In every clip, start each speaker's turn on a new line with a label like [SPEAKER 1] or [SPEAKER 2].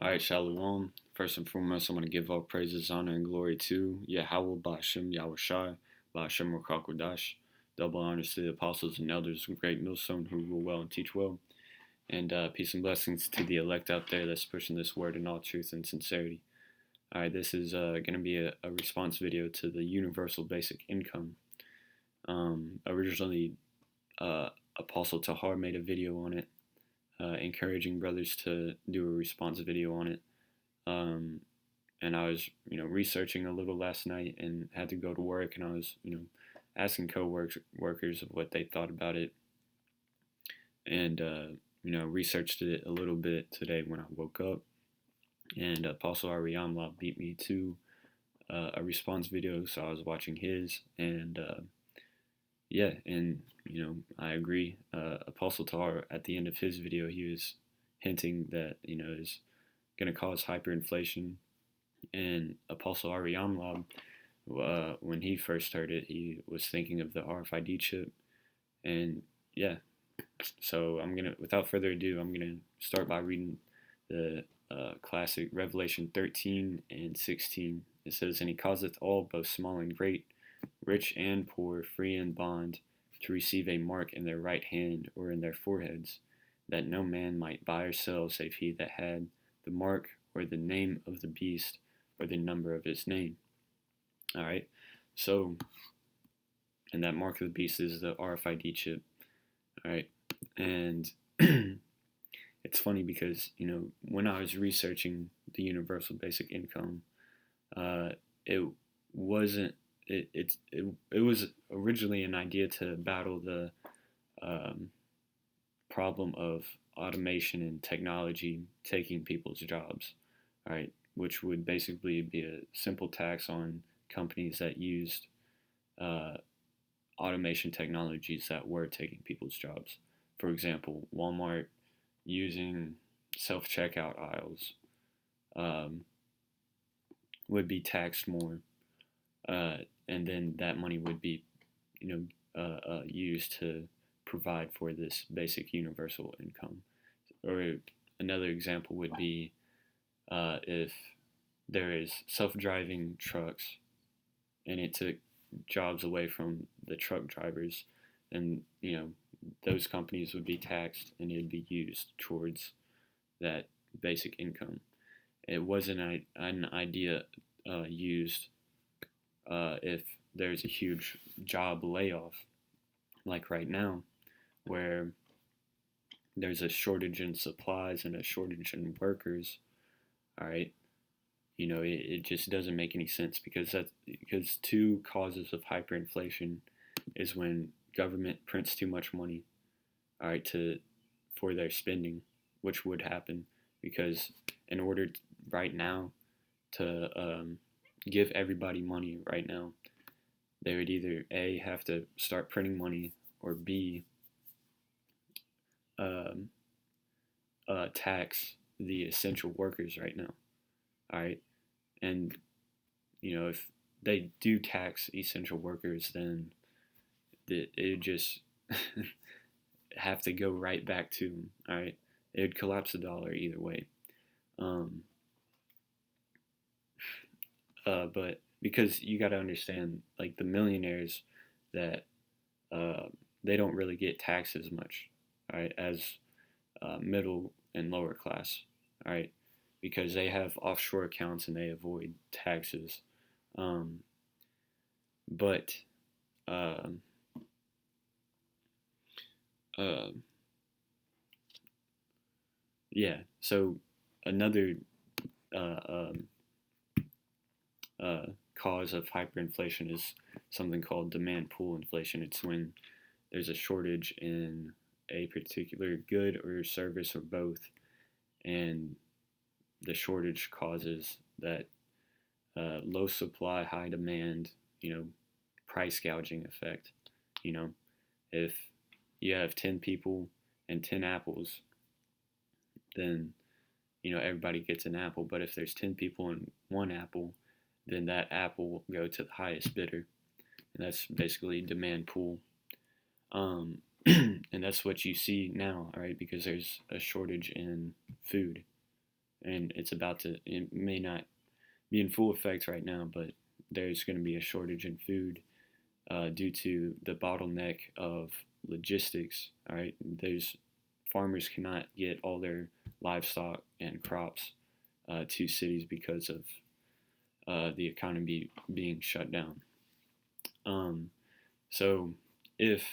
[SPEAKER 1] All right, Shalom. First and foremost, I want to give all praises, honor, and glory to Yahweh, Ba'ashem, Yahushai, Ba'ashem, Ruach Double honors to the apostles and elders of Great Millstone who rule well and teach well. And peace and blessings to the elect out there that's pushing this word in all truth and sincerity. All right, this is going to be a response video to the universal basic income. Originally, Apostle Tahar made a video on it, encouraging brothers to do a response video on it. And I was, researching a little last night and had to go to work, and I was, asking co-workers of what they thought about it, and, researched it a little bit today when I woke up, and Apostle Ariamla beat me to a response video, so I was watching his, and, I agree. Apostle Tar, at the end of his video, he was hinting that, is going to cause hyperinflation. And Apostle Ariamla, when he first heard it, he was thinking of the RFID chip. And yeah, so without further ado, I'm gonna start by reading the classic Revelation 13 and 16. It says, "And he causeth all, both small and great, rich and poor, free and bond, to receive a mark in their right hand or in their foreheads, that no man might buy or sell save he that had the mark or the name of the beast or the number of his name." All right, so, and that mark of the beast is the RFID chip. All right, and it's funny because, when I was researching the universal basic income, it wasn't, it was originally an idea to battle the problem of automation and technology taking people's jobs, right? Which would basically be a simple tax on companies that used automation technologies that were taking people's jobs. For example, Walmart using self-checkout aisles would be taxed more, and then that money would be, used to provide for this basic universal income. Or another example would be if there is self-driving trucks and it took jobs away from the truck drivers, then, those companies would be taxed and it'd be used towards that basic income. It wasn't an idea used if there's a huge job layoff, like right now, where there's a shortage in supplies and a shortage in workers. All right, it just doesn't make any sense, because two causes of hyperinflation is when government prints too much money, all right, for their spending, which would happen because in order right now to give everybody money right now, they would either A, have to start printing money, or B, tax the essential workers right now. All right, and if they do tax essential workers, then it would just have to go right back to them. All right, it would collapse the dollar either way. But because you got to understand, like, the millionaires, that they don't really get taxed as much, all right, as middle and lower class, all right, because they have offshore accounts and they avoid taxes. But yeah, so another cause of hyperinflation is something called demand-pull inflation. It's when there's a shortage in a particular good or service, or both, and the shortage causes that low supply, high demand, price gouging effect. If you have 10 people and 10 apples, then, everybody gets an apple. But if there's 10 people and one apple, then that apple will go to the highest bidder. And that's basically demand pull. And that's what you see now, all right, because there's a shortage in food, and it may not be in full effect right now, but there's going to be a shortage in food due to the bottleneck of logistics. All right, there's farmers cannot get all their livestock and crops to cities because of the economy being shut down. So if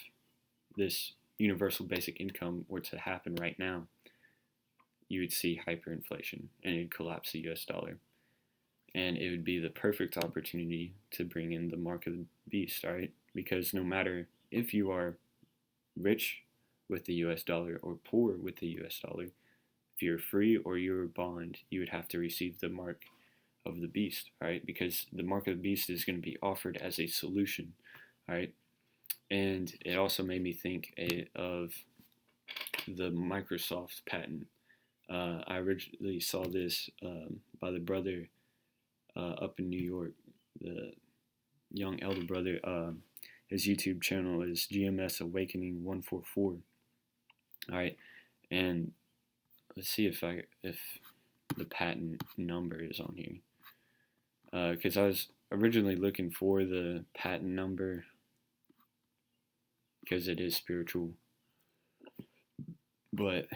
[SPEAKER 1] this universal basic income were to happen right now, you would see hyperinflation and it would collapse the US dollar. And it would be the perfect opportunity to bring in the mark of the beast, right? Because no matter if you are rich with the US dollar or poor with the US dollar, if you're free or you're a bond, you would have to receive the mark of the beast, right? Because the mark of the beast is going to be offered as a solution, right? And it also made me think of the Microsoft patent. I originally saw this by the brother up in New York, the young elder brother. His YouTube channel is GMS Awakening 144. All right, and let's see if the patent number is on here. Because I was originally looking for the patent number because it is spiritual, but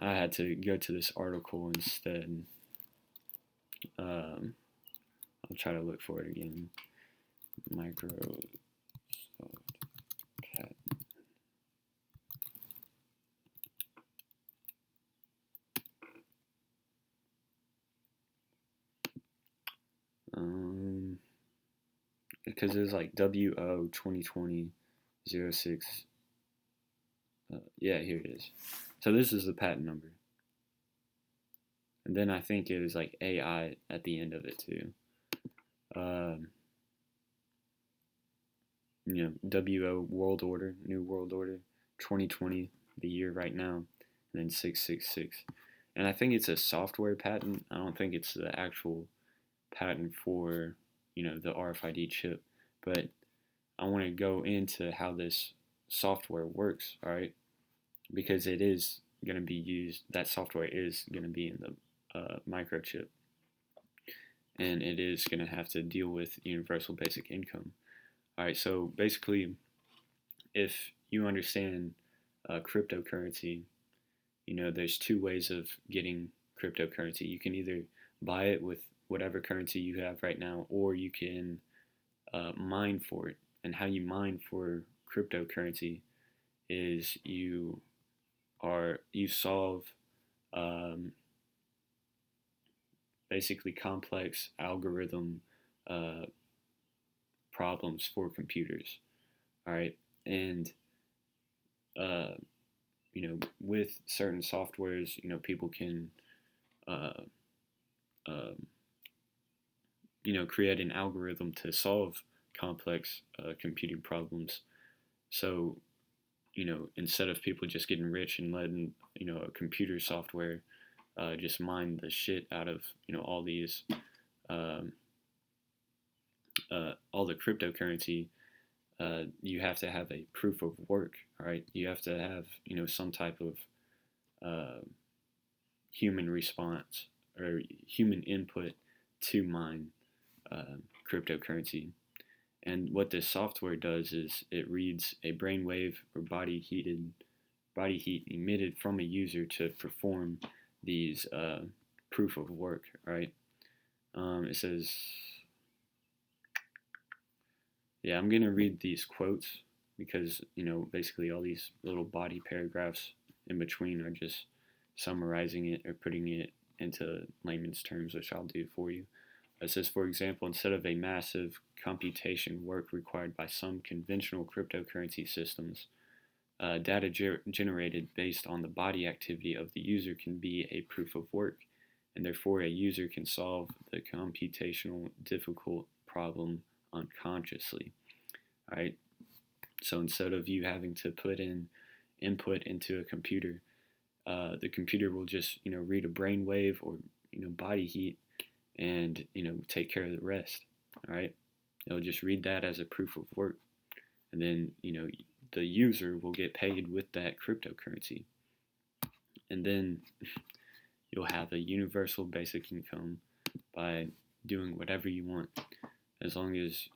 [SPEAKER 1] I had to go to this article instead. I'll try to look for it again. Microsoft patent. Because it was like WO 2020 06. Yeah, here it is. So this is the patent number. And then I think it was like AI at the end of it too. WO World Order, New World Order, 2020, the year right now, and then 666. And I think it's a software patent. I don't think it's the actual patent for, the RFID chip. But I want to go into how this software works, all right? Because it is going to be used, that software is going to be in the microchip. And it is going to have to deal with universal basic income. All right, so basically, if you understand cryptocurrency, there's two ways of getting cryptocurrency. You can either buy it with whatever currency you have right now, or you can mine for it. And how you mine for cryptocurrency is you solve basically complex algorithm problems for computers. All right, and with certain softwares, people can create an algorithm to solve complex computing problems. So, instead of people just getting rich and letting, a computer software just mine the shit out of, all these, all the cryptocurrency, you have to have a proof of work, right? You have to have, some type of human response or human input to mine cryptocurrency. And what this software does is it reads a brainwave or body heat emitted from a user to perform these proof of work, right? It says, yeah, I'm going to read these quotes because, basically all these little body paragraphs in between are just summarizing it or putting it into layman's terms, which I'll do for you. It says, for example, instead of a massive computation work required by some conventional cryptocurrency systems, data generated based on the body activity of the user can be a proof of work, and therefore a user can solve the computational difficult problem unconsciously. All right. So instead of you having to put in input into a computer, the computer will just read a brain wave or body heat and take care of the rest. All right. It'll just read that as a proof of work, and then the user will get paid with that cryptocurrency. And then you'll have a universal basic income by doing whatever you want, as long as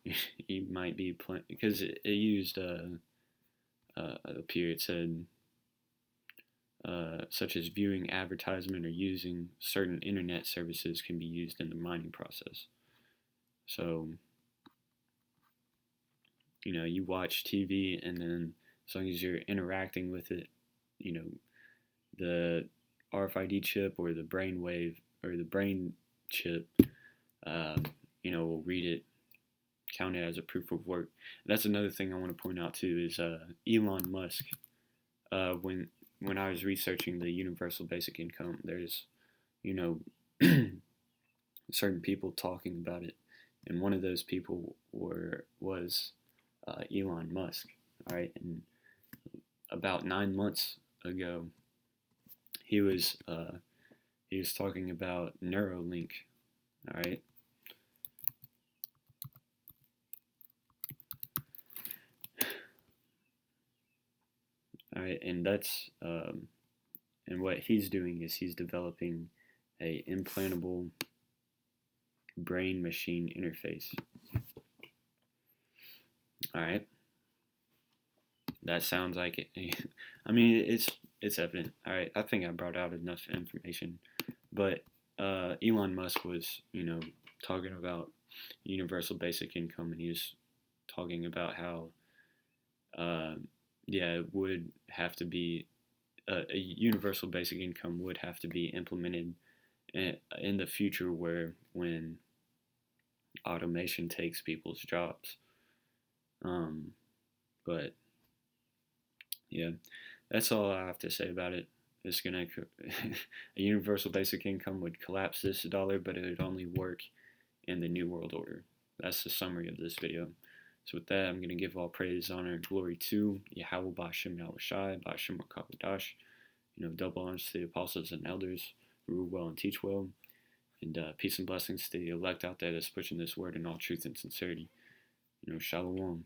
[SPEAKER 1] you might be because it used a period said such as viewing advertisement or using certain internet services can be used in the mining process. So, you watch TV, and then as long as you're interacting with it, the RFID chip or the brain wave or the brain chip, will read it, count it as a proof of work. That's another thing I want to point out too is Elon Musk. When I was researching the universal basic income, there's certain people talking about it, and one of those people was Elon Musk. All right, and about 9 months ago, he was talking about Neurolink. All right. All right, and that's and what he's doing is he's developing a implantable brain machine interface. All right, that sounds like it. I mean, it's evident. All right, I think I brought out enough information, but Elon Musk was talking about universal basic income, and he was talking about how it would have to be a universal basic income would have to be implemented in the future when automation takes people's jobs. But yeah, that's all I have to say about it. It's gonna a universal basic income would collapse this dollar, but it would only work in the New World Order. That's the summary of this video. So with that, I'm going to give all praise, honor, and glory to Yahweh Ba'Shem Yahweh Shai, Ba'Shem Rakawadash, double honors to the apostles and elders who rule well and teach well, and peace and blessings to the elect out there that's pushing this word in all truth and sincerity. Shalom.